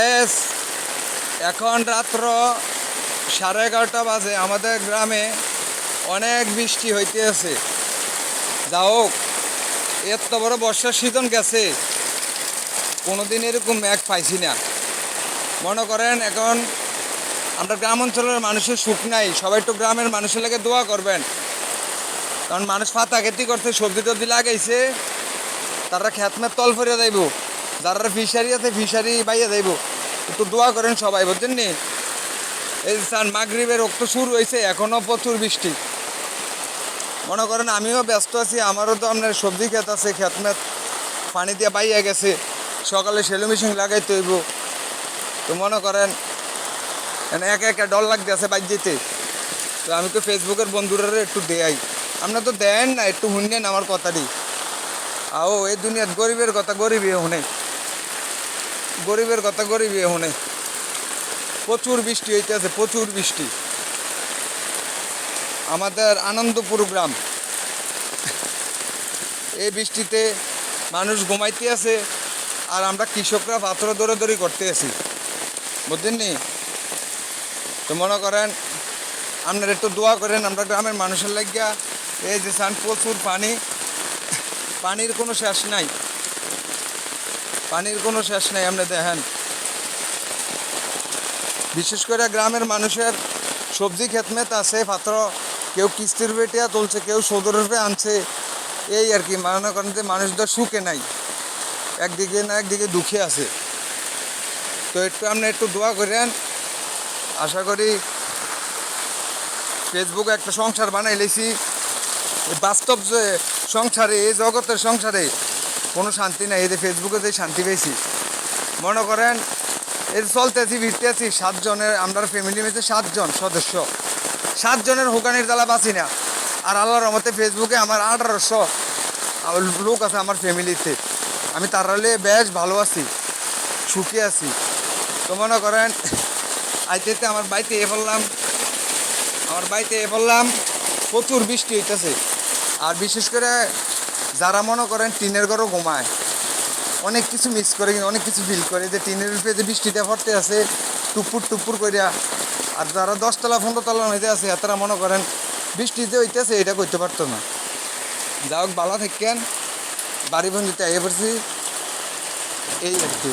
S এখন রাত্র 11:30 বাজে। আমাদের গ্রামে অনেক বৃষ্টি হইতেছে। যা হোক, এত বড় বর্ষার সিজন গেছে, কোনোদিন এরকম মেঘ পাইছি না। মনে করেন এখন আমরা গ্রাম অঞ্চলের মানুষের সুখ নাই, সবাই একটু গ্রামের মানুষের লাগে দোয়া করবেন। কারণ মানুষ পাতা খেতি করতে, সবজি টবজি লাগাইছে, তারা খেতমের তল ফরিয়া যাইব, যারা ফিশারি আছে ফিশারি বাইয়া যাইব। একটু দোয়া করেন সবাই, বুঝছেন নি? এই সান মাগরিবের রক্ত শুরু হয়েছে, এখনও প্রচুর বৃষ্টি। মনে করেন আমিও ব্যস্ত আছি, আমারও তো আপনার সবজি ক্ষেত আছে, খেতমেত পানি দিয়ে বাইয়া গেছে, সকালে সেলো মেশিন লাগাইতে হইব। তো মনে করেন একা একা ডর লাগতেছে বাইর যেতে। তো আমি তো ফেসবুকের বন্ধুরা একটু দেয়াই, আপনার তো দেন না, একটু শুনলেন আমার কথাটি। আও এই দুনিয়াত গরিবের কথা গরিবই শুনে, গরিবের কথা গরিবই শুনে। প্রচুর বৃষ্টি হইতেছে, প্রচুর বৃষ্টি। আমাদের আনন্দপুর গ্রাম, এই বৃষ্টিতে মানুষ ঘুমাইতে আছে, আর আমরা কৃষকরা পাত্র দৌড়াদৌড়ি করতে আছি, বুঝলেন নি? তো মনে করেন আপনারা একটু দোয়া করেন আমরা গ্রামের মানুষের লাগিয়া। এই যে সান প্রচুর পানি, পানির কোনো শেষ নাই, পানির কোনো শেষ নাই। আপনি দেখেন, বিশেষ করে গ্রামের মানুষের সবজি খেতমেত আছে, পাত্র কেউ কিস্তির বেটিয়া তুলছে, কেউ সদর রূপে আনছে, এই আর কি। মনে করেন যে মানুষদের সুখে নাই, একদিকে না একদিকে দুঃখে আছে। তো একটু আপনি একটু দোয়া করেন। আশা করি ফেসবুকে একটা সংসার বানাই লেছি, বাস্তব যে সংসারে, এই জগতের সংসারে কোনো শান্তি নাই। এই যে ফেসবুকে যে শান্তি পেয়েছি, মনে করেন এই চলতেছি ফিরতেছি 7 জনের, আমরা ফ্যামিলি মেয়েছে 7 জন সদস্য, 7 জনের হোকানির জ্বালা বাঁচি না। আর আল্লাহর রহমতে ফেসবুকে আমার 1800 লোক আছে আমার ফ্যামিলিতে। আমি তারালে বেশ ভালো আছি, সুখী আছি। তো মনে করেন আইতে আমার বাড়িতে বললাম প্রচুর বৃষ্টি হইতেছে। আর বিশেষ করে যারা মনে করেন টিনের ঘরও ঘুমায়, অনেক কিছু মিক্স করে, অনেক কিছু ফিল করে যে টিনের উপরে যে বৃষ্টিটা পড়তে আছে টুপুর টুপুর করিয়া। আর যারা 10 তলা 15 তলার মধ্যে আছে, তারা মনে করেন বৃষ্টিতে হইতেছে এটা করতে পারতো না। যা হোক, বালা থাকেন, বাড়ি বন্দিতে আইয়ে পড়ছি, এই আর কি।